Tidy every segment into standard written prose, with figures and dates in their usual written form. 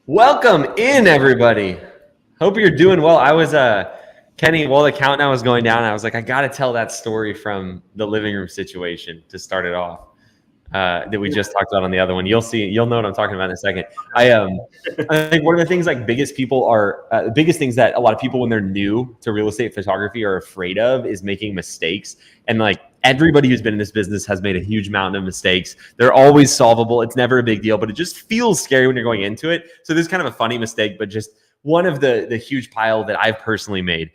Welcome in, everybody. Hope you're doing well. I was Kenny, while the countdown was going down, I was like, I got to tell that story from the living room situation to start it off that we just talked about on the other one. You'll know what I'm talking about in a second. I think one of the things biggest things that a lot of people when they're new to real estate photography are afraid of is making mistakes. And like everybody who's been in this business has made a huge mountain of mistakes. They're always solvable. It's never a big deal, but it just feels scary when you're going into it. So this is kind of a funny mistake, but just one of the huge pile that I've personally made.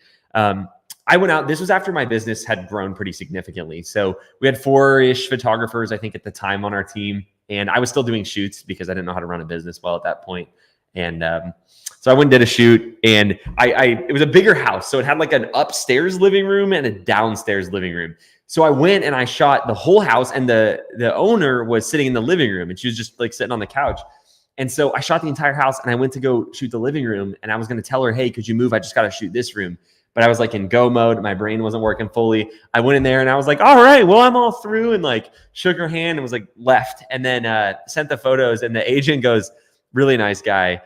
I went out, this was after my business had grown pretty significantly. So we had 4-ish photographers, I think, at the time on our team. And I was still doing shoots because I didn't know how to run a business well at that point. And so I went and did a shoot, and it was a bigger house. So it had like an upstairs living room and a downstairs living room. So I went and I shot the whole house, and the owner was sitting in the living room and she was just like sitting on the couch. And so I shot the entire house, and I went to go shoot the living room, and I was going to tell her, hey, could you move? I just got to shoot this room. But I was like in go mode. My brain wasn't working fully. I went in there and I was like, all right, well, I'm all through, and like shook her hand and was like left, and then sent the photos. And the agent goes, really nice guy.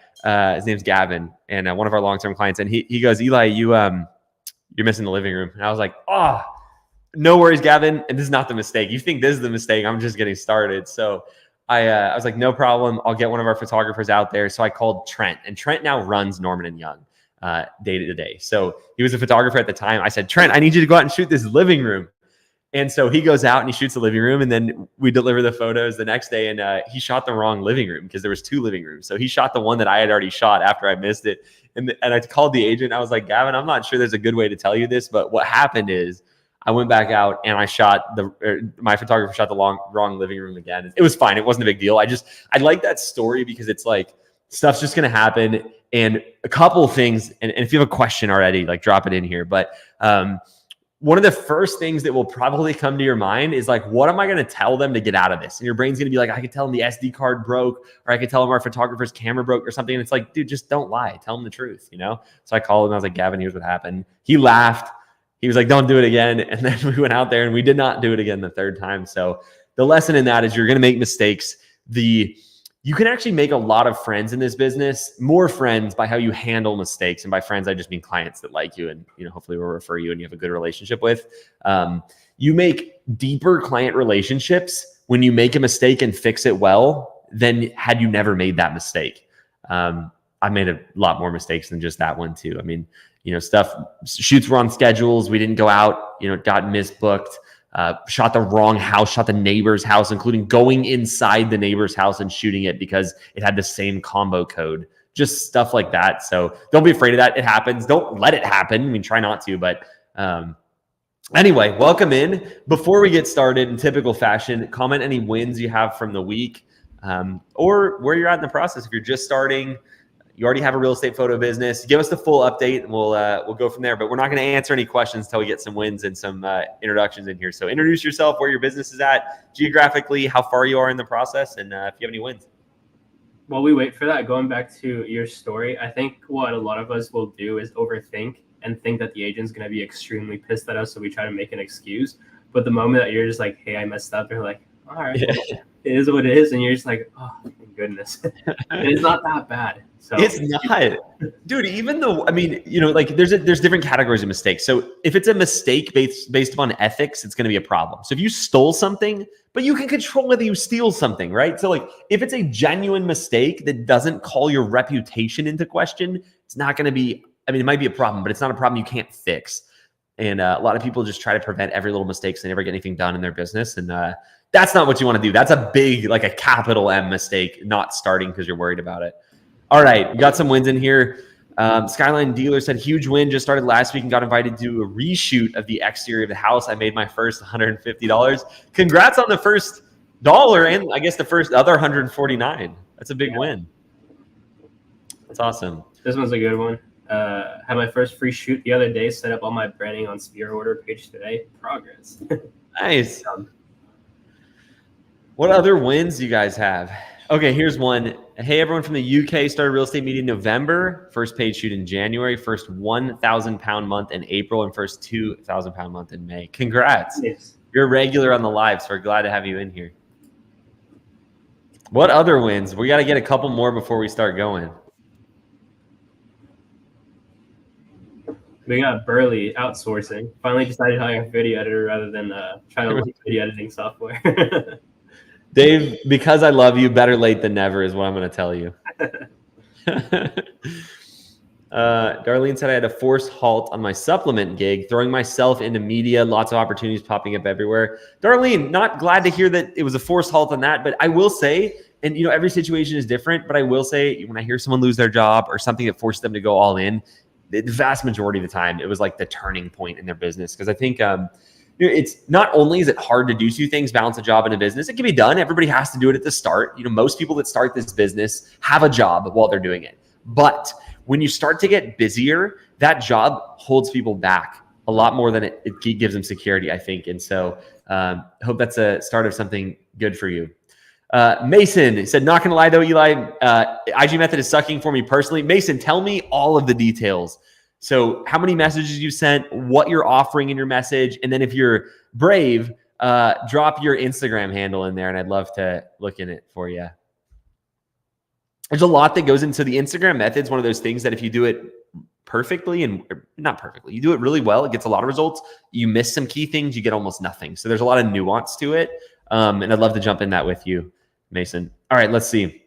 His name's Gavin, and one of our long-term clients. And he goes, Eli, you're missing the living room. And I was like, oh, no worries, Gavin. And this is not the mistake. You think this is the mistake. I'm just getting started. So I was like, no problem. I'll get one of our photographers out there. So I called Trent, and Trent now runs Norman & Young day to day. So he was a photographer at the time. I said, Trent, I need you to go out and shoot this living room. And so he goes out and he shoots the living room, and then we deliver the photos the next day. And he shot the wrong living room because there was 2 living rooms. So he shot the one that I had already shot after I missed it. And I called the agent. I was like, Gavin, I'm not sure there's a good way to tell you this, but what happened is I went back out and I shot my photographer shot the wrong living room again. It was fine. It wasn't a big deal. I like that story because it's like stuff's just going to happen. And a couple of things, and if you have a question already, like drop it in here. But one of the first things that will probably come to your mind is like, what am I going to tell them to get out of this? And your brain's going to be like, I could tell them the SD card broke, or I could tell them our photographer's camera broke or something. And it's like, dude, just don't lie. Tell them the truth, you know? So I called him. I was like, Gavin, here's what happened. He laughed. He was like, don't do it again. And then we went out there and we did not do it again the third time. So the lesson in that is you're going to make mistakes. You can actually make a lot of friends in this business, more friends by how you handle mistakes. And by friends, I just mean clients that like you and, hopefully will refer you and you have a good relationship with. You make deeper client relationships when you make a mistake and fix it well than had you never made that mistake. I made a lot more mistakes than just that one too. I mean, shoots were on schedules. We didn't go out, got misbooked. Shot the wrong house, shot the neighbor's house, including going inside the neighbor's house and shooting it because it had the same combo code, just stuff like that. So don't be afraid of that. It happens. Don't let it happen. I mean, try not to, but anyway, welcome in. Before we get started, in typical fashion, comment any wins you have from the week or where you're at in the process. If you're just starting, you already have a real estate photo business, give us the full update and we'll go from there. But we're not going to answer any questions until we get some wins and some introductions in here. So introduce yourself, where your business is at, geographically, how far you are in the process, and if you have any wins. While we wait for that, going back to your story, I think what a lot of us will do is overthink and think that the agent's going to be extremely pissed at us, so we try to make an excuse. But the moment that you're just like, hey, I messed up, they're like, all right, well, it is what it is. And you're just like, oh, thank goodness. It's not that bad. So it's not, dude, even though, I mean, like there's different categories of mistakes. So if it's a mistake based upon ethics, it's going to be a problem. So if you stole something, but you can control whether you steal something, right? So like if it's a genuine mistake that doesn't call your reputation into question, it's not going to be, I mean, it might be a problem, but it's not a problem you can't fix. And a lot of people just try to prevent every little mistake so they never get anything done in their business. And that's not what you want to do. That's a big, like a capital M mistake, not starting because you're worried about it. All right, we got some wins in here. Skyline Dealer said, huge win, just started last week and got invited to a reshoot of the exterior of the house. I made my first $150. Congrats on the first dollar and I guess the first other $149. That's a big win. That's awesome. This one's a good one. Had my first free shoot the other day, set up all my branding on Spear Order page today. Progress. Nice. What other wins do you guys have? Okay, here's one. Hey, everyone from the UK, started real estate media in November. First paid shoot in January, first 1,000 pound month in April, and first 2,000 pound month in May. Congrats. Yes. You're a regular on the live, so we're glad to have you in here. What other wins? We got to get a couple more before we start going. We got Burley outsourcing. Finally decided to hire a video editor rather than trying to learn video editing software. Dave, because I love you, better late than never is what I'm going to tell you. Darlene said I had a forced halt on my supplement gig, throwing myself into media, lots of opportunities popping up everywhere. Darlene, not glad to hear that it was a forced halt on that, but I will say, and every situation is different, but I will say when I hear someone lose their job or something that forced them to go all in, the vast majority of the time, it was like the turning point in their business. Because I think it's not only is it hard to do two things, balance a job and a business, it can be done. Everybody has to do it at the start. Most people that start this business have a job while they're doing it. But when you start to get busier, that job holds people back a lot more than it gives them security, I think. And so hope that's a start of something good for you. Mason said, not going to lie though, Eli, IG method is sucking for me personally. Mason, tell me all of the details. So how many messages you sent, what you're offering in your message, and then if you're brave, drop your Instagram handle in there, and I'd love to look in it for you. There's a lot that goes into the Instagram method. It's one of those things that if you do it perfectly, and not perfectly, you do it really well, it gets a lot of results. You miss some key things, you get almost nothing. So there's a lot of nuance to it. And I'd love to jump in that with you, Mason. All right, let's see.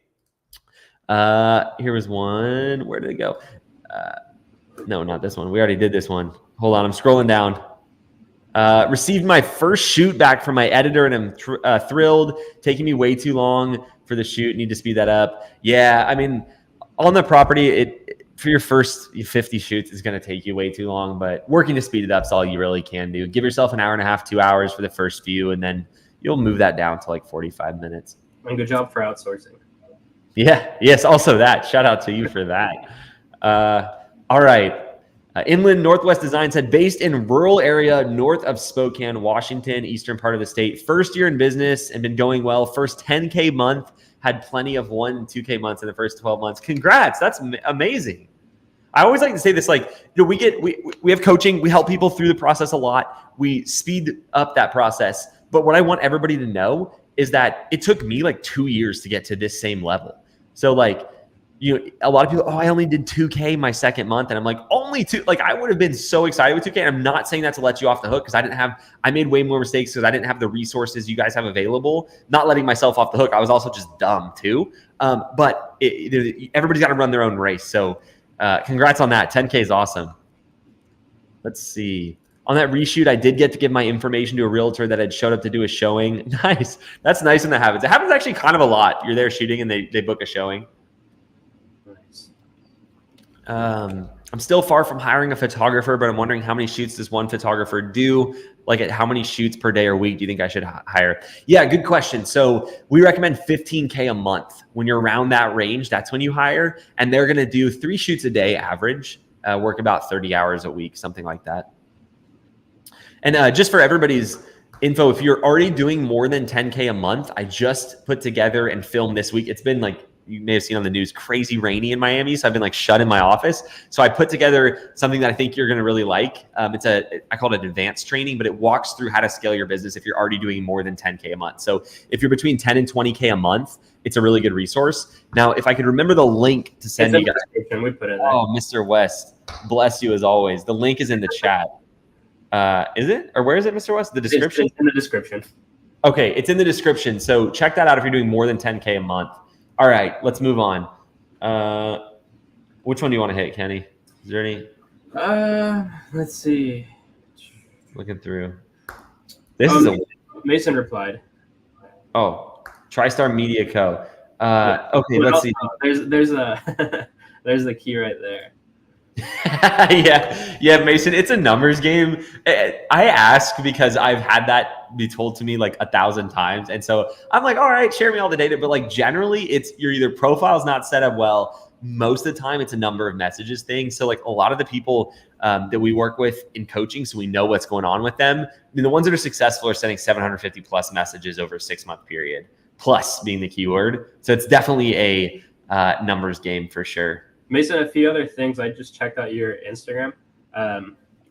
Here was one. Where did it go? No, not this one. We already did this one. Hold on, I'm scrolling down. Received my first shoot back from my editor, and I'm thrilled. Taking me way too long for the shoot. Need to speed that up. Yeah, I mean, on the property, for your first 50 shoots is going to take you way too long, but working to speed it up is all you really can do. Give yourself an hour and a half, 2 hours for the first few, and then you'll move that down to like 45 minutes. And good job for outsourcing. Yeah. Yes. Also that. Shout out to you for that. All right. Inland Northwest Design said, based in rural area north of Spokane, Washington, eastern part of the state. First year in business and been going well. First 10K month. Had plenty of 2K months in the first 12 months. Congrats. That's amazing. I always like to say this, like, we have coaching. We help people through the process a lot. We speed up that process. But what I want everybody to know is that it took me like 2 years to get to this same level. So like, a lot of people, I only did 2K my second month. And I'm like, only two. Like, I would have been so excited with 2K. And I'm not saying that to let you off the hook, because I made way more mistakes because I didn't have the resources you guys have available. Not letting myself off the hook. I was also just dumb too. But everybody's got to run their own race. So congrats on that. 10K is awesome. Let's see. On that reshoot, I did get to give my information to a realtor that had showed up to do a showing. Nice. That's nice when that happens. It happens actually kind of a lot. You're there shooting and they book a showing. Nice. I'm still far from hiring a photographer, but I'm wondering how many shoots does one photographer do? Like, at how many shoots per day or week do you think I should hire? Yeah, good question. So we recommend 15K a month. When you're around that range, that's when you hire. And they're going to do 3 shoots a day average, work about 30 hours a week, something like that. And just for everybody's info, if you're already doing more than 10K a month, I just put together and filmed this week. It's been like, you may have seen on the news, crazy rainy in Miami. So I've been like shut in my office. So I put together something that I think you're going to really like. I call it an advanced training, but it walks through how to scale your business if you're already doing more than 10K a month. So if you're between 10 and 20K a month, it's a really good resource. Now, if I could remember the link to send you guys. We put it there. Oh, Mr. West, bless you as always. The link is in the chat. Is it? Or where is it, Mr. West? The description? It's in the description. Okay, it's in the description. So check that out if you're doing more than 10K a month. All right, let's move on. Which one do you want to hit, Kenny? Is there any? Let's see. Looking through. This is a Mason replied. Oh, TriStar Media Co. Okay, let's see. There's a there's the key right there. yeah, Mason, it's a numbers game. I ask because I've had that be told to me like 1,000 times. And so I'm like, all right, share me all the data. But like generally it's your either profile's not set up well. Most of the time it's a number of messages thing. So like a lot of the people that we work with in coaching, so we know what's going on with them. I mean, the ones that are successful are sending 750 plus messages over a 6-month period, plus being the keyword. So it's definitely a numbers game for sure. Mason, a few other things. I just checked out your Instagram.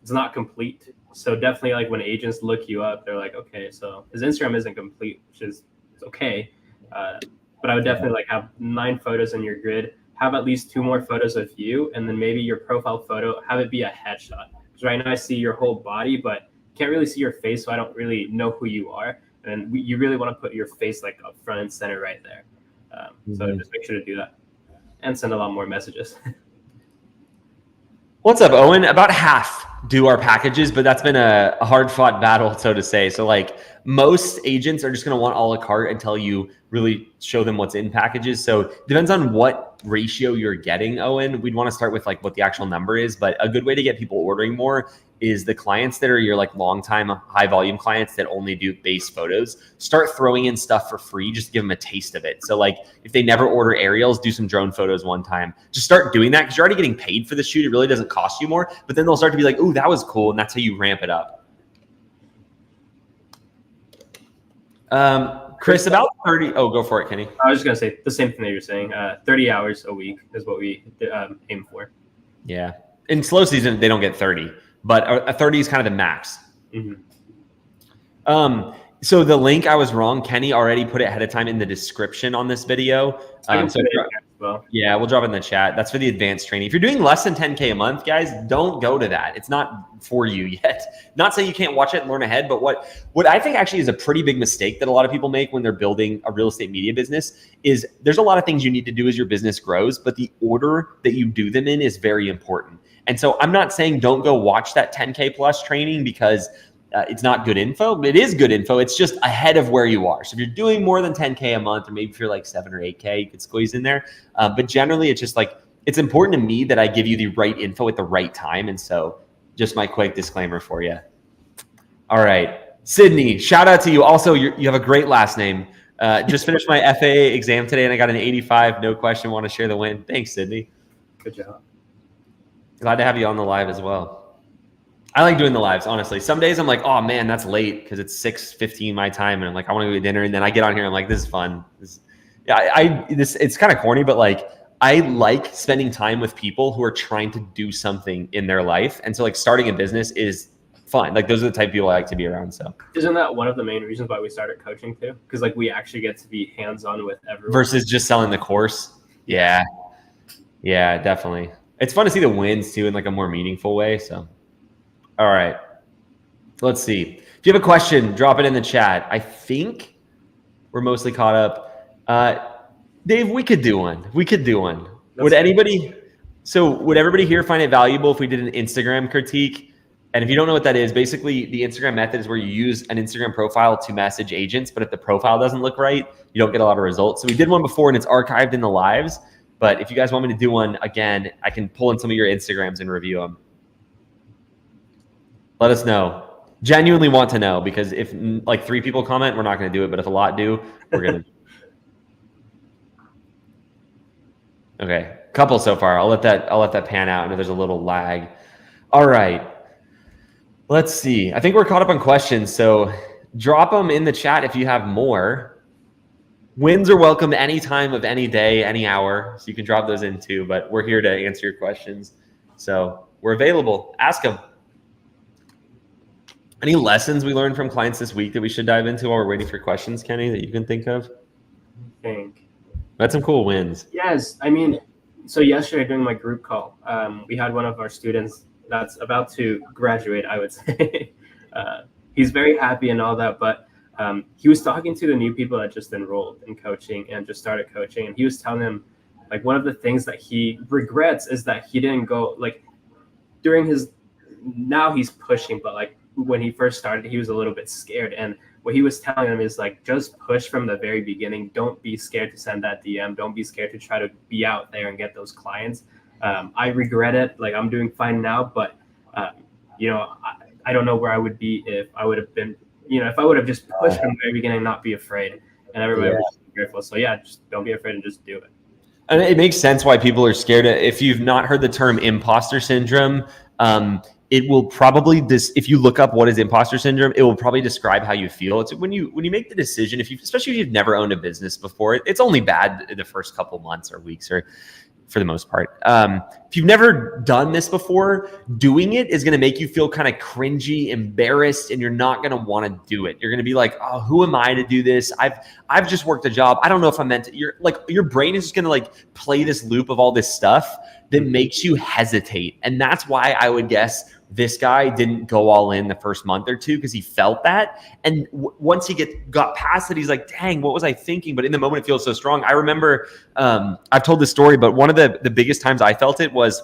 It's not complete. So definitely like when agents look you up, they're like, okay, so his Instagram isn't complete, which is okay. But I would definitely like have 9 photos in your grid, have at least 2 more photos of you, and then maybe your profile photo, have it be a headshot. Because right now I see your whole body, but can't really see your face, so I don't really know who you are. And you really want to put your face like up front and center right there. So just make sure to do that and send a lot more messages. What's up, Owen? About half do our packages, but that's been a hard fought battle, so to say. So like most agents are just going to want a la carte until you really show them what's in packages. So it depends on what ratio you're getting, Owen. We'd want to start with like what the actual number is, but a good way to get people ordering more is the clients that are your like long-time high volume clients that only do base photos. Start throwing in stuff for free, just give them a taste of it. So like if they never order aerials, do some drone photos one time. Just start doing that because you're already getting paid for the shoot. It really doesn't cost you more, but then they'll start to be like, "Ooh, that was cool," and that's how you ramp it up. Chris, about 30. Oh, go for it, Kenny. I was just gonna say the same thing that you're saying. 30 hours a week is what we aim for. Yeah, in slow season they don't get 30. But a 30 is kind of the max. Mm-hmm. So the link, I was wrong. Kenny already put it ahead of time in the description on this video. Yeah, we'll drop it in the chat. That's for the advanced training. If you're doing less than 10K a month, guys, don't go to that. It's not for you yet. Not saying you can't watch it and learn ahead, but what I think actually is a pretty big mistake that a lot of people make when they're building a real estate media business is there's a lot of things you need to do as your business grows, but the order that you do them in is very important. And so I'm not saying don't go watch that 10K plus training because it's not good info. It is good info. It's just ahead of where you are. So if you're doing more than 10K a month, or maybe if you're like 7 or 8K, you could squeeze in there. But generally, it's just like, it's important to me that I give you the right info at the right time. And so just my quick disclaimer for you. All right. Sydney, shout out to you. Also, you have a great last name. Just finished my FAA exam today and I got an 85. No question. Want to share the win. Thanks, Sydney. Good job. Glad to have you on the live as well. I like doing the lives, honestly. Some days I'm like, oh man, that's late because it's 6:15 my time, and I'm like, I want to go to dinner, and then I get on here, and I'm like, this is fun. It's kind of corny, but like I like spending time with people who are trying to do something in their life, and so like starting a business is fun. Like those are the type of people I like to be around. So isn't that one of the main reasons why we started coaching too? Because like we actually get to be hands-on with everyone versus just selling the course. Yeah, definitely. It's fun to see the wins too in like a more meaningful way. So, all right, let's see. If you have a question, drop it in the chat. I think we're mostly caught up. Dave, we could do one. Would everybody here find it valuable if we did an Instagram critique? And if you don't know what that is, basically the Instagram method is where you use an Instagram profile to message agents, but if the profile doesn't look right, you don't get a lot of results. So we did one before and it's archived in the lives. But if you guys want me to do one again, I can pull in some of your Instagrams and review them. Let us know. Genuinely want to know, because if like 3 people comment, we're not going to do it. But if a lot do, we're going to. Okay, couple so far. I'll let that pan out. I know there's a little lag. All right. Let's see. I think we're caught up on questions. So drop them in the chat if you have more. Wins are welcome any time of any day, any hour. So you can drop those in too, but we're here to answer your questions. So we're available. Ask them. Any lessons we learned from clients this week that we should dive into while we're waiting for questions, Kenny, that you can think of? That's some cool wins. Yes. I mean, so yesterday during my group call, we had one of our students that's about to graduate, I would say. He's very happy and all that, but he was talking to the new people that just enrolled in coaching and just started coaching. And he was telling them, like, one of the things that he regrets is that he didn't go, like, during his, now he's pushing, but like when he first started, he was a little bit scared. And what he was telling them is like, just push from the very beginning. Don't be scared to send that DM. Don't be scared to try to be out there and get those clients. I regret it. Like, I'm doing fine now, but, I don't know where I would be if I would have been, if I would have just pushed from the very beginning, not be afraid, and everybody was grateful. So yeah, just don't be afraid and just do it. And it makes sense why people are scared. If you've not heard the term imposter syndrome, it will probably if you look up what is imposter syndrome, it will probably describe how you feel. It's when you make the decision, especially if you've never owned a business before, it's only bad the first couple months or weeks, or for the most part. If you've never done this before, doing it is going to make you feel kind of cringy, embarrassed, and you're not going to want to do it. You're going to be like, oh, who am I to do this? I've just worked a job. I don't know if I'm meant to. Your brain is just going to like play this loop of all this stuff that makes you hesitate. And that's why I would guess this guy didn't go all in the first month or two because he felt that. And once he got past it, he's like, dang, what was I thinking? But in the moment, it feels so strong. I remember, I've told this story, but one of the biggest times I felt it was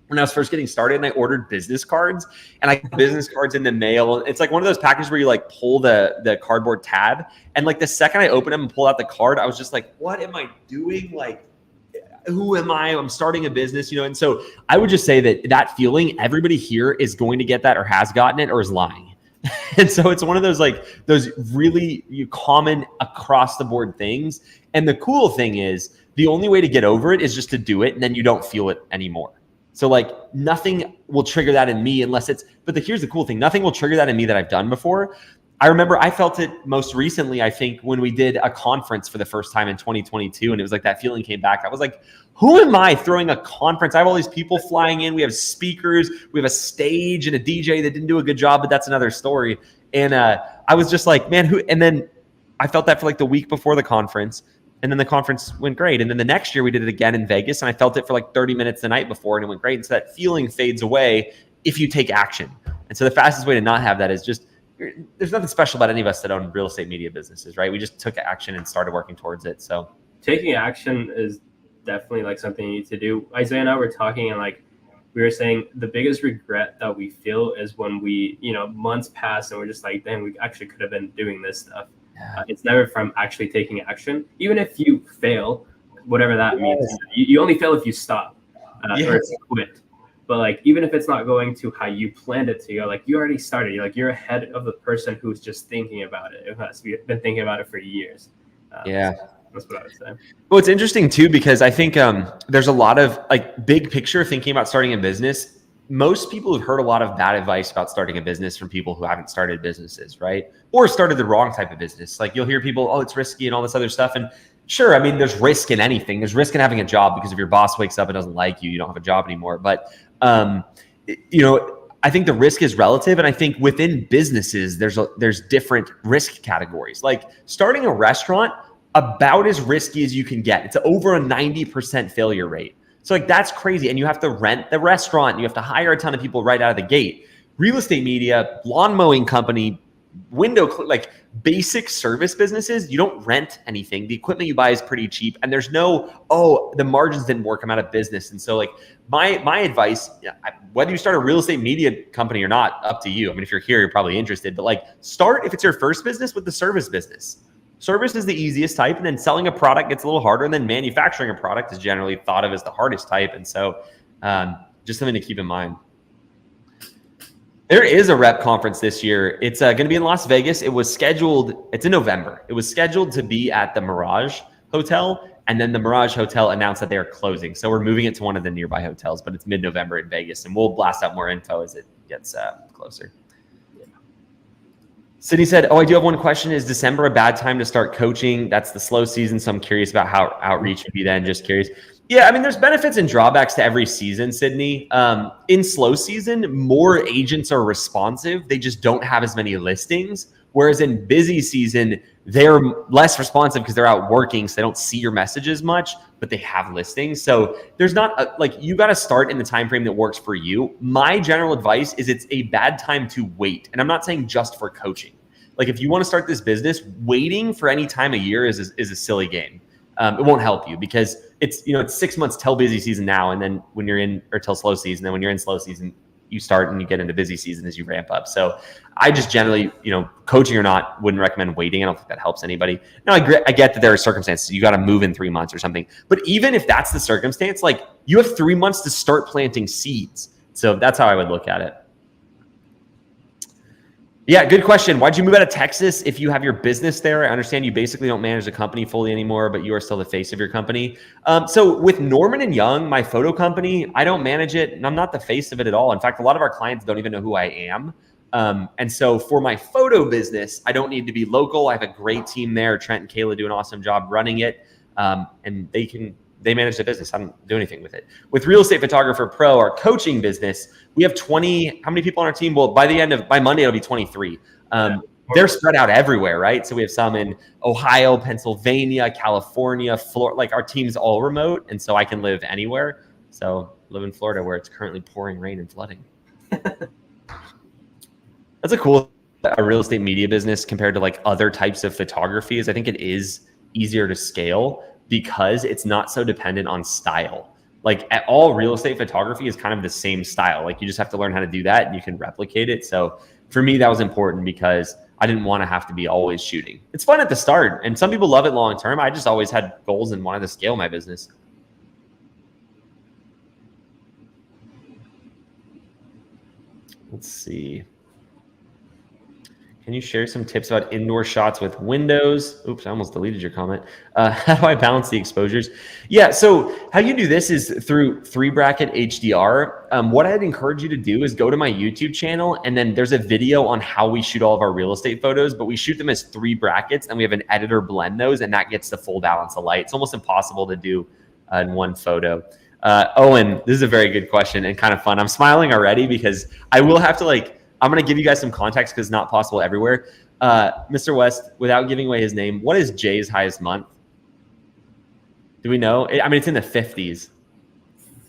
when I was first getting started, and I ordered business cards, and I got business cards in the mail. It's like one of those packages where you like pull the cardboard tab, and like the second I opened them and pulled out the card, I was just like, what am I doing? Like, who am I? I'm starting a business, And so I would just say that feeling, everybody here is going to get that, or has gotten it, or is lying. And so it's one of those really common across the board things. And the cool thing is, the only way to get over it is just to do it, and then you don't feel it anymore. So like nothing will trigger that in me unless here's the cool thing. Nothing will trigger that in me that I've done before. I remember I felt it most recently, I think, when we did a conference for the first time in 2022. And it was like that feeling came back. I was like, who am I throwing a conference? I have all these people flying in. We have speakers. We have a stage and a DJ that didn't do a good job, but that's another story. And I was just like, man, who? And then I felt that for like the week before the conference. And then the conference went great. And then the next year we did it again in Vegas, and I felt it for like 30 minutes the night before, and it went great. And so that feeling fades away if you take action. And so the fastest way to not have that is just, there's nothing special about any of us that own real estate media businesses, right? We just took action and started working towards it. So taking action is definitely like something you need to do. Isaiah and I were talking, and like we were saying, the biggest regret that we feel is when we, months pass and we're just like, damn, we actually could have been doing this stuff. It's never from actually taking action. Even if you fail, whatever that means, you only fail if you stop or quit. But like, even if it's not going to how you planned it to, you already started. You're ahead of the person who's just thinking about it. Who has been thinking about it for years. So that's what I would say. Well, it's interesting too, because I think there's a lot of like big picture thinking about starting a business. Most people have heard a lot of bad advice about starting a business from people who haven't started businesses, right? Or started the wrong type of business. Like you'll hear people, oh, it's risky and all this other stuff. And sure, I mean, there's risk in anything. There's risk in having a job, because if your boss wakes up and doesn't like you, you don't have a job anymore. But, I think the risk is relative. And I think within businesses, there's different risk categories. Like starting a restaurant, about as risky as you can get. It's over a 90% failure rate. So like that's crazy. And you have to rent the restaurant. You have to hire a ton of people right out of the gate. Real estate media, lawn mowing company, like basic service businesses, you don't rent anything. The equipment you buy is pretty cheap. And there's the margins didn't work, I'm out of business. And so like my advice, whether you start a real estate media company or not, up to you. I mean, if you're here, you're probably interested, but like start, if it's your first business, with the service business. Service is the easiest type, and then selling a product gets a little harder, and then manufacturing a product is generally thought of as the hardest type. And so just something to keep in mind. There is a REPP conference this year. It's going to be in Las Vegas. It's in November. It was scheduled to be at the Mirage Hotel, and then the Mirage Hotel announced that they are closing. So we're moving it to one of the nearby hotels, but it's mid-November in Vegas, and we'll blast out more info as it gets closer. Sydney said, I do have one question. Is December a bad time to start coaching? That's the slow season. So I'm curious about how outreach would be then. Just curious. Yeah, I mean, there's benefits and drawbacks to every season, Sydney. In slow season, more agents are responsive. They just don't have as many listings. Whereas in busy season, they're less responsive because they're out working, so they don't see your messages much, but they have listings. So there's not you got to start in the time frame that works for you. My general advice is it's a bad time to wait. And I'm not saying just for coaching. Like if you want to start this business, waiting for any time of year is a silly game. It won't help you, because it's 6 months till busy season now, and then when you're in, or till slow season, then when you're in slow season, you start and you get into busy season as you ramp up. So I just generally, coaching or not, wouldn't recommend waiting. I don't think that helps anybody. Now I get that there are circumstances you got to move in 3 months or something, but even if that's the circumstance, like you have 3 months to start planting seeds. So that's how I would look at it. Yeah, good question. Why'd you move out of Texas if you have your business there? I understand you basically don't manage the company fully anymore, but you are still the face of your company. So with Norman and Young, my photo company, I don't manage it, and I'm not the face of it at all. In fact, a lot of our clients don't even know who I am. And so for my photo business, I don't need to be local. I have a great team there. Trent and Kayla do an awesome job running it, and they manage the business. I don't do anything with it. With Real Estate Photographer Pro, our coaching business, we have 20. How many people on our team? Well, by Monday, it'll be 23. They're spread out everywhere, right? So we have some in Ohio, Pennsylvania, California, Florida. Like our team's all remote, and so I can live anywhere. So live in Florida where it's currently pouring rain and flooding. That's a cool a real estate media business compared to like other types of photography is I think it is easier to scale because it's not so dependent on style. Like at all real estate photography is kind of the same style. Like you just have to learn how to do that and you can replicate it. So for me, that was important because I didn't want to have to be always shooting. It's fun at the start and some people love it long term. I just always had goals and wanted to scale my business. Let's see. Can you share some tips about indoor shots with windows? Oops, I almost deleted your comment. How do I balance the exposures? Yeah, so how you do this is through 3-bracket HDR. What I'd encourage you to do is go to my YouTube channel, and then there's a video on how we shoot all of our real estate photos, but we shoot them as 3 brackets, and we have an editor blend those, and that gets the full balance of light. It's almost impossible to do in one photo. Owen, this is a very good question and kind of fun. I'm smiling already because I will have to I'm going to give you guys some context because it's not possible everywhere. Mr. West, without giving away his name, what is Jay's highest month? Do we know? I mean, it's in the 50s.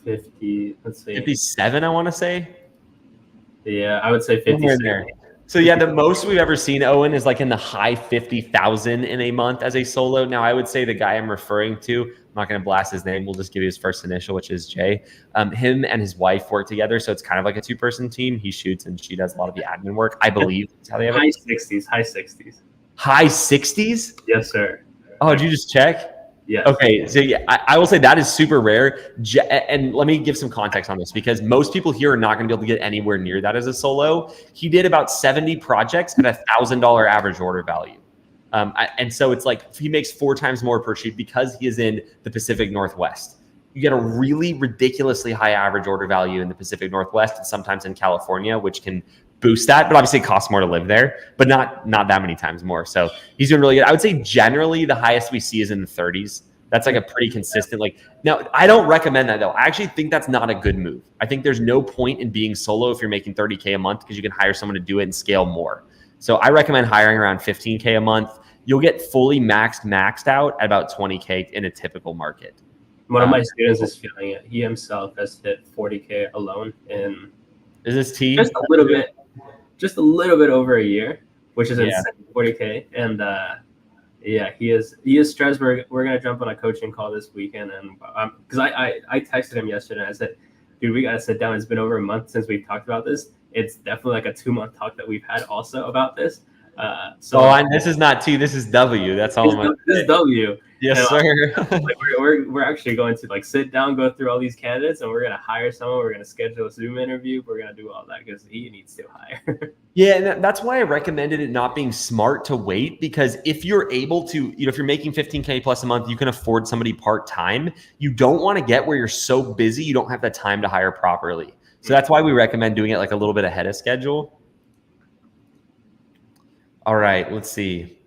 50, let's see. 57, I want to say. Yeah, I would say 57. So yeah, the most we've ever seen Owen is like in the high 50,000 in a month as a solo. Now I would say the guy I'm referring to, I'm not going to blast his name. We'll just give you his first initial, which is Jay. Him and his wife work together. So it's kind of like a 2-person team. He shoots and she does a lot of the admin work. I believe that's how they have it. High 60s. High 60s? Yes, sir. Oh, did you just check? Yeah. Okay. So yeah, I will say that is super rare. And let me give some context on this because most people here are not going to be able to get anywhere near that as a solo. He did about 70 projects at $1,000 average order value. And so it's like he makes 4 times more per shoot because he is in the Pacific Northwest. You get a really ridiculously high average order value in the Pacific Northwest and sometimes in California, which can boost that, but obviously it costs more to live there, but not that many times more. So he's doing really good. I would say generally the highest we see is in the 30s. That's like a pretty consistent, now I don't recommend that though. I actually think that's not a good move. I think there's no point in being solo if you're making 30K a month because you can hire someone to do it and scale more. So I recommend hiring around 15K a month. You'll get fully maxed out at about 20K in a typical market. One of my students is feeling it. He himself has hit 40K alone in is this T? Just a little bit over a year, which is insane, 40K. And yeah, he is stressed. We're gonna jump on a coaching call this weekend, and because I texted him yesterday. And I said, dude, we gotta sit down. It's been over a month since we've talked about this. It's definitely like a 2-month talk that we've had also about this. And this is not T, this is W. That's all. This is W. Yes, sir. We're actually going to sit down, go through all these candidates, and we're gonna hire someone. We're gonna schedule a Zoom interview. We're gonna do all that because he needs to hire. Yeah, and that's why I recommended it not being smart to wait, because if you're able to, if you're making 15K plus a month, you can afford somebody part-time. You don't want to get where you're so busy you don't have the time to hire properly. So that's why we recommend doing it a little bit ahead of schedule. All right, let's see.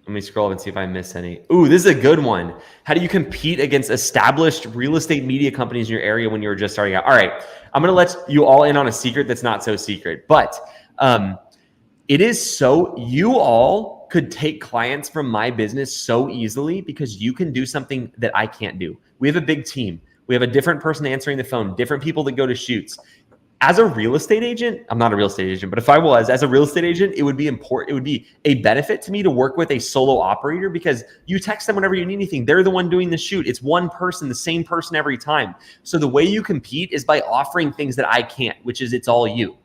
Let me scroll up and see if I miss any. Ooh, this is a good one. How do you compete against established real estate media companies in your area when you were just starting out? All right, I'm going to let you all in on a secret that's not so secret, but it is so you all could take clients from my business so easily because you can do something that I can't do. We have a big team. We have a different person answering the phone, different people that go to shoots. As a real estate agent, I'm not a real estate agent, but if I was, as a real estate agent, it would be important. It would be a benefit to me to work with a solo operator because you text them whenever you need anything. They're the one doing the shoot. It's one person, the same person every time. So the way you compete is by offering things that I can't, which is it's all you.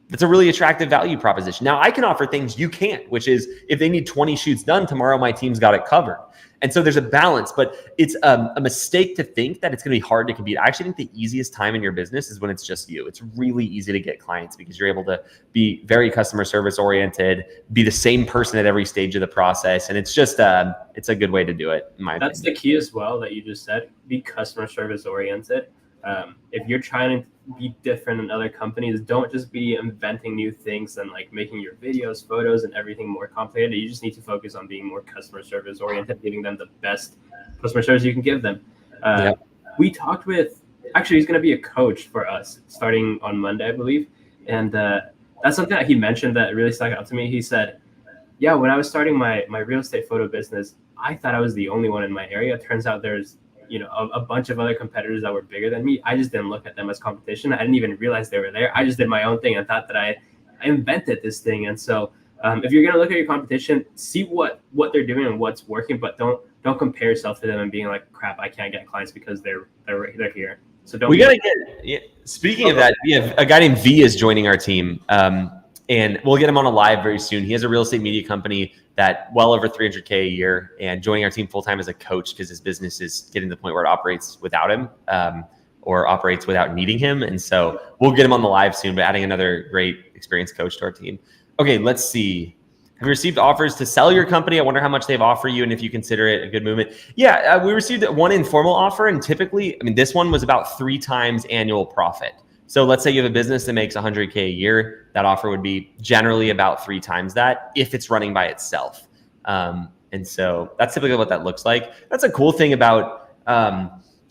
That's a really attractive value proposition. Now I can offer things you can't, which is if they need 20 shoots done tomorrow, my team's got it covered. And so there's a balance, but it's a mistake to think that it's going to be hard to compete. I actually think the easiest time in your business is when it's just you. It's really easy to get clients because you're able to be very customer service oriented, be the same person at every stage of the process. And it's just, it's a good way to do it, in my opinion. That's the key as well that you just said, be customer service oriented. If you're trying to be different than other companies, don't just be inventing new things and making your videos, photos, and everything more complicated. You just need to focus on being more customer service oriented, giving them the best customer service you can give them. We talked with, actually, he's going to be a coach for us starting on Monday, I believe. And that's something that he mentioned that really stuck out to me. He said, yeah, when I was starting my real estate photo business, I thought I was the only one in my area. It turns out there's a bunch of other competitors that were bigger than me. I just didn't look at them as competition. I didn't even realize they were there. I just did my own thing and thought that I invented this thing. And so if you're gonna look at your competition, see what they're doing and what's working, but don't compare yourself to them and being like, crap, I can't get clients because they're here. So don't. We gotta get. Yeah, speaking of that, we have a guy named V is joining our team, and we'll get him on a live very soon. He has a real estate media company that well over 300K a year, and joining our team full time as a coach because his business is getting to the point where it operates without him, or operates without needing him. And so we'll get him on the live soon. But adding another great experienced coach to our team. Okay, let's see. Have you received offers to sell your company? I wonder how much they've offered you and if you consider it a good movement. Yeah, we received one informal offer, and typically, I mean, this one was about 3 times annual profit. So let's say you have a business that makes 100K a year. That offer would be generally about 3 times that if it's running by itself. And so that's typically what that looks like. That's a cool thing about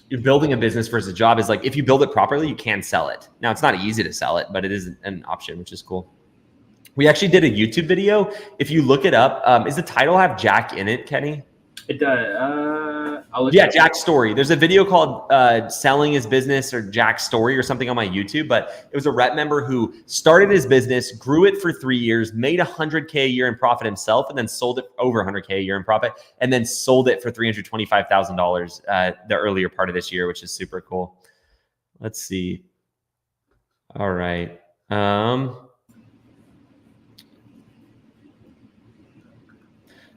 you're building a business versus a job is like, if you build it properly, you can sell it. Now, it's not easy to sell it, but it is an option, which is cool. We actually did a YouTube video. If you look it up, is the title have Jack in it, Kenny? It does. Yeah, Jack's story. There's a video called Selling His Business or Jack's Story or something on my YouTube, but it was a rep member who started his business, grew it for 3 years, made 100K a year in profit himself, and then sold it over 100K a year in profit, and then sold it for $325,000 the earlier part of this year, which is super cool. Let's see. All right.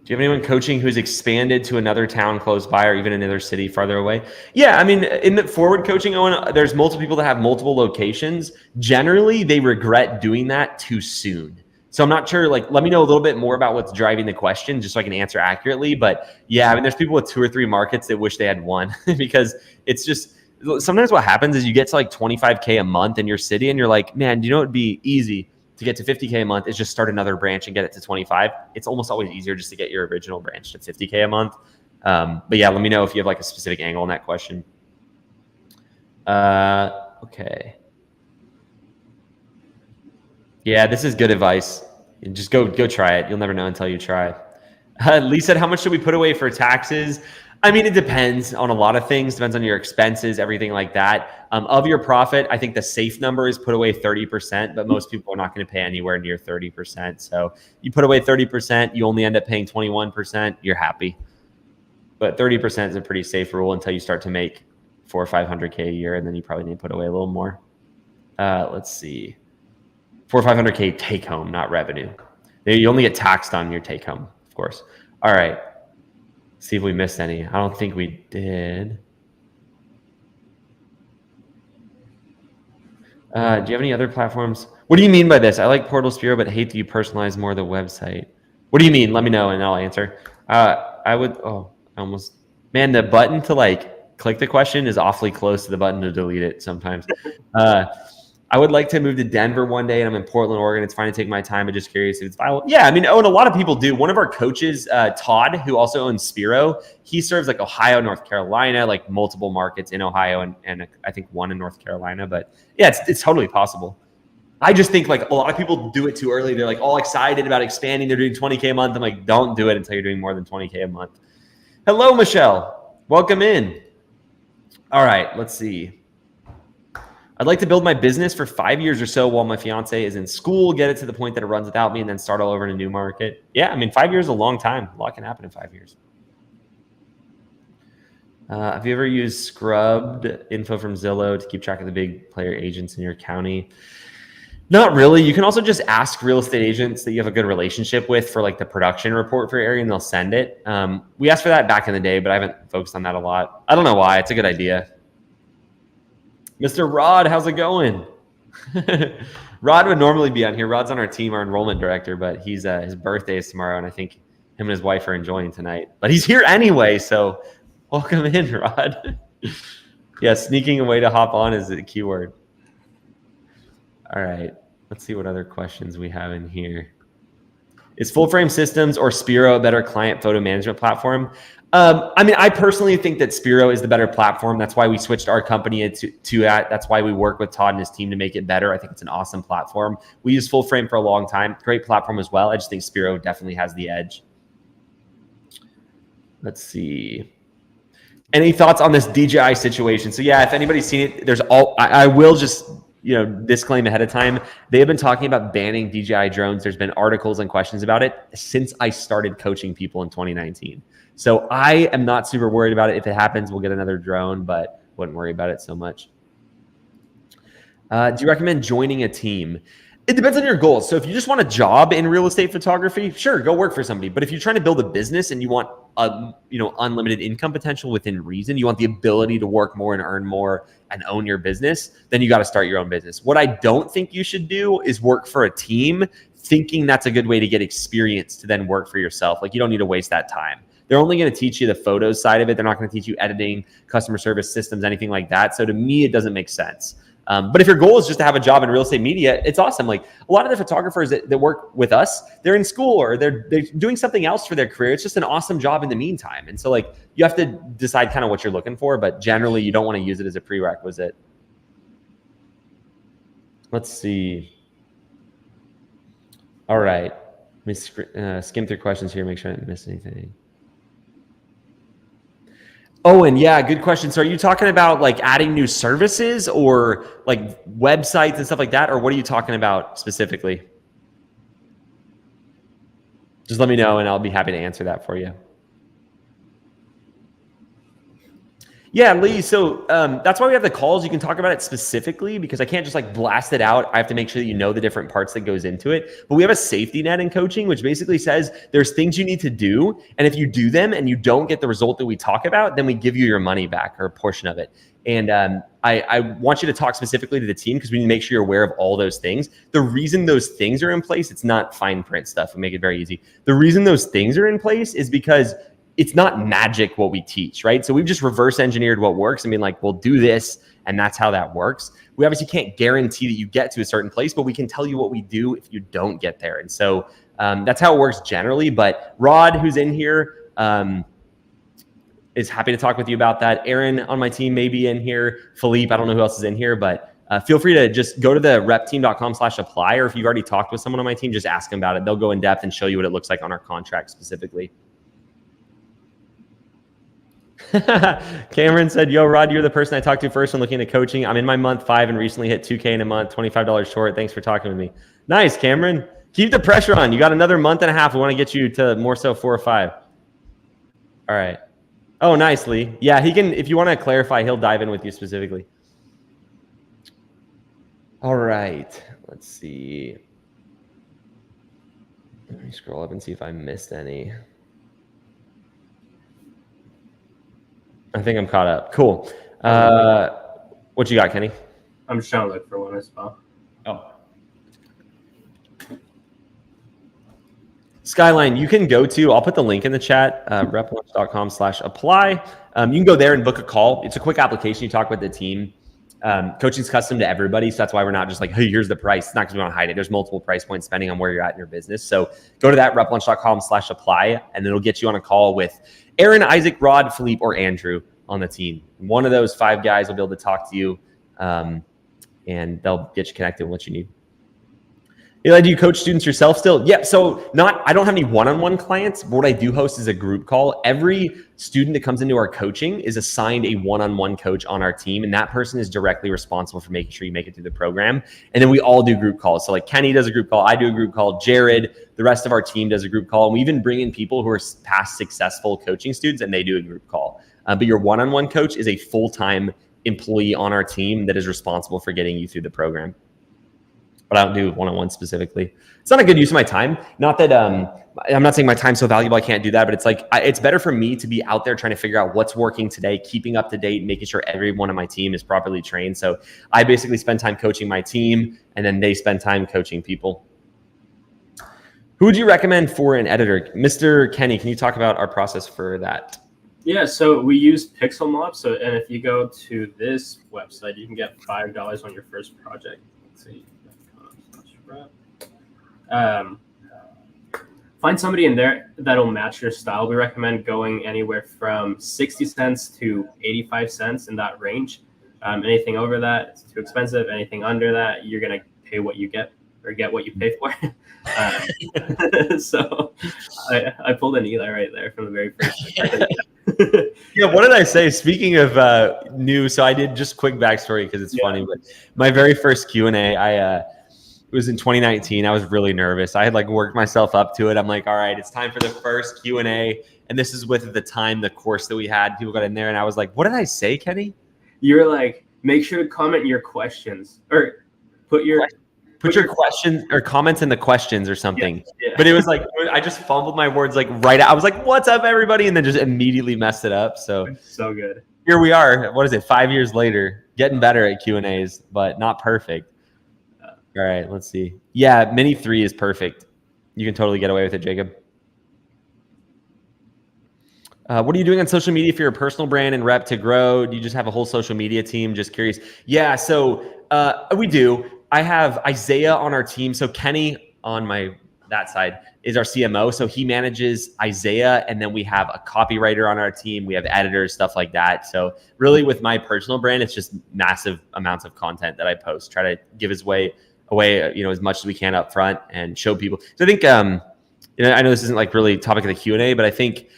Do you have anyone coaching who's expanded to another town close by or even another city farther away? Yeah, I mean, in the forward coaching, Owen, there's multiple people that have multiple locations. Generally, they regret doing that too soon. So I'm not sure, like, let me know a little bit more about what's driving the question just so I can answer accurately. But yeah, I mean, there's people with 2 or 3 markets that wish they had one because it's just, sometimes what happens is you get to like 25K a month in your city and you're like, man, you know, it'd be easy to get to 50K a month is just start another branch and get it to 25. It's almost always easier just to get your original branch to 50K a month. But yeah, let me know if you have like a specific angle on that question. Okay. Yeah, this is good advice. Just go try it. You'll never know until you try. Lee said, how much should we put away for taxes? I mean, it depends on a lot of things. Depends on your expenses, everything like that. Of your profit, I think the safe number is put away 30%, but most people are not going to pay anywhere near 30%. So you put away 30%, you only end up paying 21%, you're happy. But 30% is a pretty safe rule until you start to make 400 or 500K a year, and then you probably need to put away a little more. Let's see. 400 or 500K take home, not revenue. You only get taxed on your take home, of course. All right. See if we missed any. I don't think we did. Do you have any other platforms? What do you mean by this? I like Portal Spiro, but hate that you personalize more the website. What do you mean? Let me know and I'll answer. I would, man, the button to like click the question is awfully close to the button to delete it sometimes. I would like to move to Denver one day, and I'm in Portland, Oregon. It's fine to take my time. I'm just curious if it's viable. Yeah, I mean, and a lot of people do. One of our coaches, Todd, who also owns Spiro, he serves like Ohio, North Carolina, like multiple markets in Ohio, and I think one in North Carolina. But yeah, it's totally possible. I just think like a lot of people do it too early. They're like all excited about expanding. They're doing 20K a month. I'm like, don't do it until you're doing more than 20K a month. Hello, Michelle. Welcome in. All right, let's see. I'd like to build my business for 5 years or so while my fiance is in school, get it to the point that it runs without me, and then start all over in a new market. Yeah, I mean, 5 years is a long time. A lot can happen in 5 years. Have you ever used scrubbed info from Zillow to keep track of the big player agents in your county? Not really. You can also just ask real estate agents that you have a good relationship with for like the production report for your area, and they'll send it. We asked for that back in the day, but I haven't focused on that a lot. I don't know why. It's a good idea. Mr. Rod, how's it going? Rod would normally be on here. Rod's on our team, our enrollment director, but his birthday is tomorrow, and I think him and his wife are enjoying tonight. But he's here anyway, so welcome in, Rod. Yeah, sneaking away to hop on is the keyword. All right, let's see what other questions we have in here. Is Full Frame Systems or Spiro a better client photo management platform? I mean, I personally think that Spiro is the better platform. That's why we switched our company to that. That's why we work with Todd and his team to make it better. I think it's an awesome platform. We use Full Frame for a long time. Great platform as well. I just think Spiro definitely has the edge. Let's see. Any thoughts on this DJI situation? So yeah, if anybody's seen it, I will just disclaim ahead of time, they have been talking about banning DJI drones. There's been articles and questions about it since I started coaching people in 2019. So I am not super worried about it. If it happens, we'll get another drone, but wouldn't worry about it so much. Do you recommend joining a team? It depends on your goals. So if you just want a job in real estate photography, sure, go work for somebody. But if you're trying to build a business and you want unlimited income potential within reason, you want the ability to work more and earn more and own your business, then you got to start your own business. What I don't think you should do is work for a team thinking that's a good way to get experience to then work for yourself. Like, you don't need to waste that time. They're only going to teach you the photos side of it. They're not going to teach you editing, customer service systems, anything like that. So to me, it doesn't make sense. But if your goal is just to have a job in real estate media, it's awesome. Like, a lot of the photographers that work with us, they're in school or they're doing something else for their career. It's just an awesome job in the meantime. And so, like, you have to decide kind of what you're looking for, but generally you don't want to use it as a prerequisite. Let's see. All right. Let me skim through questions here, make sure I didn't miss anything. Oh, and yeah, good question. So are you talking about like adding new services or like websites and stuff like that? Or what are you talking about specifically? Just let me know and I'll be happy to answer that for you. Yeah, Lee. So that's why we have the calls. You can talk about it specifically because I can't just like blast it out. I have to make sure that you know the different parts that goes into it. But we have a safety net in coaching, which basically says there's things you need to do. And if you do them and you don't get the result that we talk about, then we give you your money back or a portion of it. And I want you to talk specifically to the team because we need to make sure you're aware of all those things. The reason those things are in place, it's not fine print stuff. We make it very easy. The reason those things are in place is because it's not magic what we teach, right? So we've just reverse engineered what works and been like, we'll do this, and that's how that works. We obviously can't guarantee that you get to a certain place, but we can tell you what we do if you don't get there. And so that's how it works generally. But Rod, who's in here, is happy to talk with you about that. Aaron on my team may be in here. Philippe, I don't know who else is in here, but feel free to just go to the repteam.com/apply, or if you've already talked with someone on my team, just ask them about it. They'll go in depth and show you what it looks like on our contract specifically. Cameron said, yo, Rod, you're the person I talked to first when looking at coaching. I'm in my month 5 and recently hit 2K in a month, $25 short. Thanks for talking with me. Nice, Cameron. Keep the pressure on. You got another month and a half. We want to get you to more so 4 or 5. All right. Oh, nice, Lee. Yeah, he can. If you want to clarify, he'll dive in with you specifically. All right. Let's see. Let me scroll up and see if I missed any. I think I'm caught up. Cool. What you got, Kenny? I'm just trying to look for one as well. Oh. Skyline, you can go to, I'll put the link in the chat, replunch.com/apply. You can go there and book a call. It's a quick application. You talk with the team. Coaching's custom to everybody. So that's why we're not just like, hey, here's the price. It's not because we want to hide it. There's multiple price points depending on where you're at in your business. So go to that replunch.com/apply, and it'll get you on a call with Aaron, Isaac, Rod, Philippe, or Andrew on the team. One of those 5 guys will be able to talk to you, and they'll get you connected with what you need. Eli, do you coach students yourself still? Yeah, so I don't have any one-on-one clients, but what I do host is a group call. Every student that comes into our coaching is assigned a one-on-one coach on our team, and that person is directly responsible for making sure you make it through the program. And then we all do group calls. So like Kenny does a group call, I do a group call, Jared, the rest of our team does a group call. And we even bring in people who are past successful coaching students, and they do a group call. But your one-on-one coach is a full-time employee on our team that is responsible for getting you through the program. But I don't do one-on-one specifically. It's not a good use of my time. Not that I'm not saying my time's so valuable I can't do that, but it's like it's better for me to be out there trying to figure out what's working today, keeping up to date, making sure everyone on my team is properly trained. So I basically spend time coaching my team, and then they spend time coaching people. Who would you recommend for an editor? Mr. Kenny, can you talk about our process for that? Yeah, so we use Pixel Mob. And if you go to this website, you can get $5 on your first project. Let's see. Find somebody in there that'll match your style. We recommend going anywhere from 60 cents to 85 cents in that range. Anything over that, it's too expensive. Anything under that, you're going to pay what you get or get what you pay for. So I pulled an Eli right there from the very first. Yeah, what did I say? Speaking of new, so I did just quick backstory because it's funny. But my very first Q&A, it was in 2019. I was really nervous. I had like worked myself up to it. I'm like, all right, it's time for the first Q&A. And this is with at the time the course that we had. People got in there, and I was like, what did I say, Kenny? You're like, make sure to comment your questions, or put your questions or comments in the questions or something. Yeah. But it was like, I just fumbled my words like right out. I was like, what's up, everybody? And then just immediately messed it up. So good. Here we are. What is it? 5 years later, getting better at Q&As, but not perfect. All right, let's see. Yeah, Mini 3 is perfect. You can totally get away with it, Jacob. What are you doing on social media for your personal brand and rep to grow? Do you just have a whole social media team? Just curious. Yeah, so we do. I have Isaiah on our team. So Kenny on that side is our CMO. So he manages Isaiah, and then we have a copywriter on our team. We have editors, stuff like that. So really with my personal brand, it's just massive amounts of content that I post. Try to give away, as much as we can up front and show people. So I think, I know this isn't like really topic of the Q&A, but I think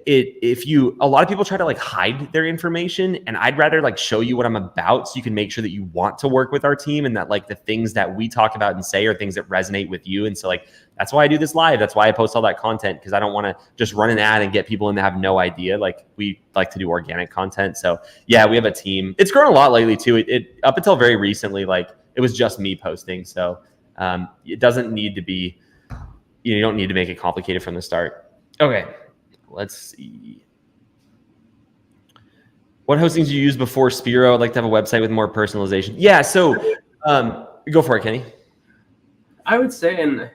a lot of people try to like hide their information, and I'd rather like show you what I'm about so you can make sure that you want to work with our team, and that like the things that we talk about and say are things that resonate with you. And so like, that's why I do this live. That's why I post all that content, because I don't want to just run an ad and get people in that have no idea. Like, we like to do organic content. So yeah, we have a team. It's grown a lot lately too. It up until very recently, like it was just me posting. So it doesn't need to be, you don't need to make it complicated from the start. Okay. Let's see. What hostings do you use before Spiro? I'd like to have a website with more personalization. Yeah, so go for it, Kenny. I would say, and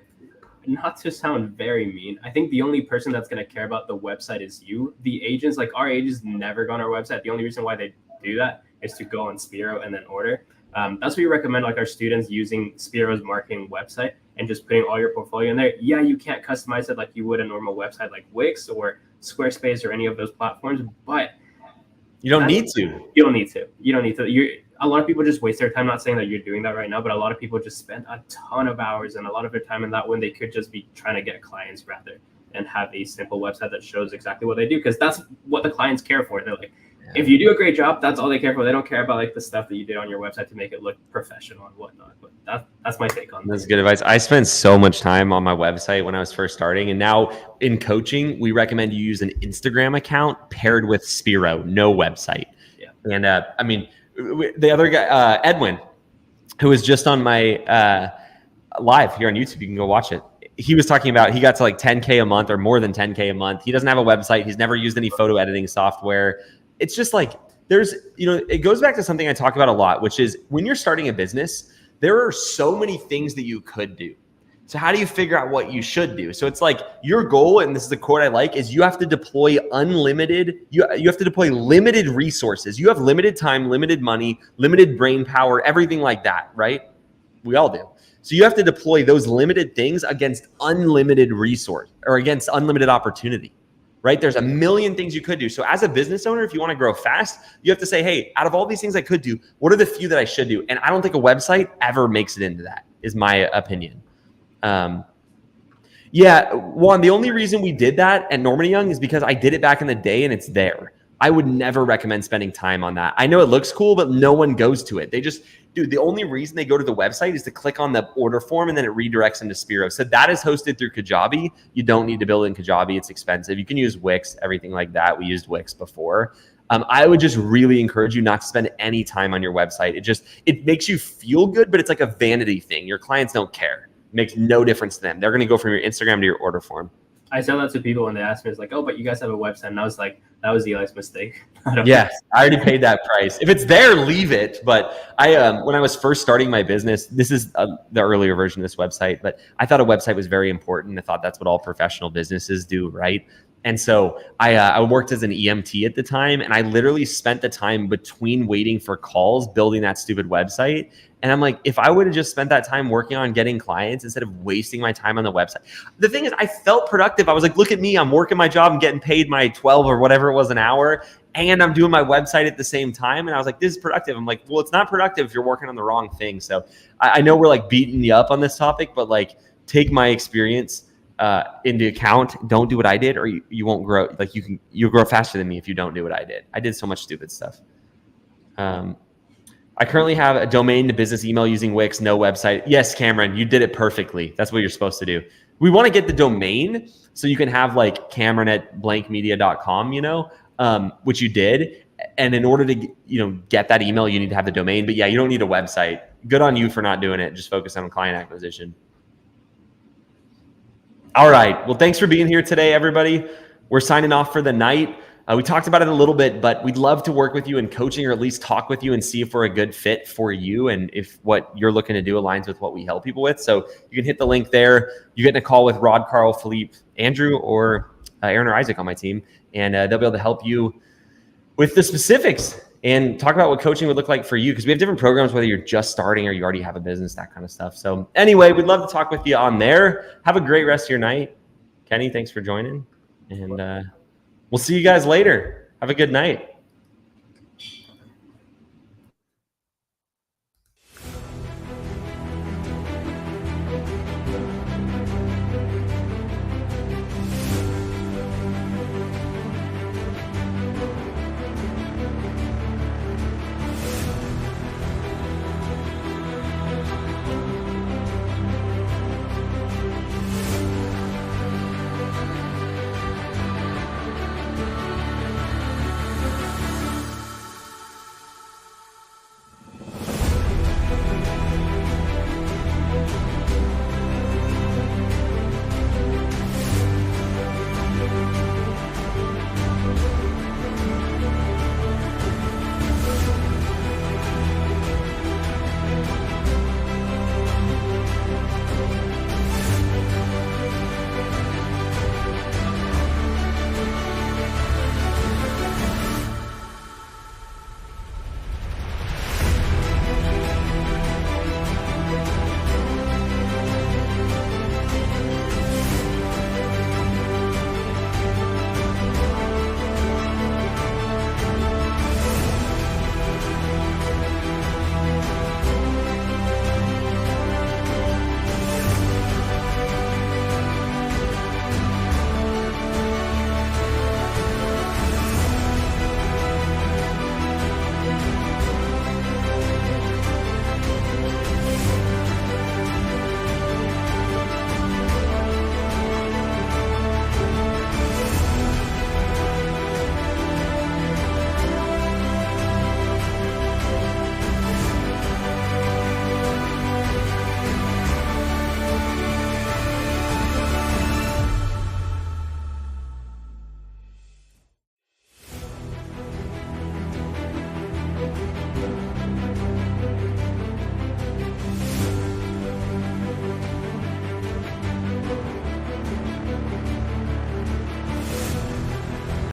not to sound very mean, I think the only person that's going to care about the website is you. The agents, like our agents never go on our website. The only reason why they do that is to go on Spiro and then order. That's what we recommend, like our students using Spiro's marketing website and just putting all your portfolio in there. Yeah, you can't customize it like you would a normal website like Wix or Squarespace or any of those platforms, but you don't need to. You don't need to. A lot of people just waste their time. Not saying that you're doing that right now, but a lot of people just spend a ton of hours and a lot of their time in that when they could just be trying to get clients rather and have a simple website that shows exactly what they do, because that's what the clients care for. They're like, if you do a great job, that's all they care for. They don't care about like the stuff that you did on your website to make it look professional and whatnot. But that's my take on that. That's good advice. I spent so much time on my website when I was first starting, and now in coaching, we recommend you use an Instagram account paired with Spiro, no website. Yeah. And the other guy, Edwin, who was just on my live here on YouTube, you can go watch it. He was talking about he got to like 10K a month or more than 10K a month. He doesn't have a website. He's never used any photo editing software. It's just like it goes back to something I talk about a lot, which is when you're starting a business, there are so many things that you could do. So how do you figure out what you should do? So it's like your goal, and this is the quote I like, is you have to deploy you have to deploy limited resources. You have limited time, limited money, limited brain power, everything like that, right? We all do. So you have to deploy those limited things against unlimited resource or against unlimited opportunity. Right? There's a million things you could do. So as a business owner, if you want to grow fast, you have to say, hey, out of all these things I could do, what are the few that I should do? And I don't think a website ever makes it into that, is my opinion. And the only reason we did that at Norman & Young is because I did it back in the day and it's there. I would never recommend spending time on that. I know it looks cool, but no one goes to it. The only reason they go to the website is to click on the order form and then it redirects them to Spiro. So that is hosted through Kajabi. You don't need to build in Kajabi. It's expensive. You can use Wix, everything like that. We used Wix before. I would just really encourage you not to spend any time on your website. It makes you feel good, but it's like a vanity thing. Your clients don't care. It makes no difference to them. They're going to go from your Instagram to your order form. I tell that to people when they ask me, it's like, oh, but you guys have a website. And I was like, that was Eli's mistake. Yes, I already paid that price. If it's there, leave it. But when I was first starting my business, this is the earlier version of this website, but I thought a website was very important. I thought that's what all professional businesses do, right? And so I worked as an EMT at the time, and I literally spent the time between waiting for calls building that stupid website. And I'm like, if I would have just spent that time working on getting clients instead of wasting my time on the website. The thing is, I felt productive. I was like, look at me, I'm working my job and getting paid my 12 or whatever it was an hour, and I'm doing my website at the same time. And I was like, this is productive. I'm like, well, it's not productive if you're working on the wrong thing. So I know we're like beating you up on this topic, but like, take my experience into account. Don't do what I did, or you won't grow. Like you'll grow faster than me if you don't do what I did. I did so much stupid stuff. I currently have a domain to business email using Wix, no website. Yes, Cameron, you did it perfectly. That's what you're supposed to do. We want to get the domain so you can have like Cameron@blankmedia.com, you know, which you did. And in order to, get that email, you need to have the domain. But yeah, you don't need a website. Good on you for not doing it. Just focus on client acquisition. All right. Well, thanks for being here today, everybody. We're signing off for the night. We talked about it a little bit, but we'd love to work with you in coaching, or at least talk with you and see if we're a good fit for you and if what you're looking to do aligns with what we help people with. So you can hit the link there. You get in a call with Rod, Carl, Philippe, Andrew, or Aaron or Isaac on my team, and they'll be able to help you with the specifics and talk about what coaching would look like for you, because we have different programs, whether you're just starting or you already have a business, that kind of stuff. So anyway, we'd love to talk with you on there. Have a great rest of your night. Kenny, thanks for joining, and we'll see you guys later. Have a good night.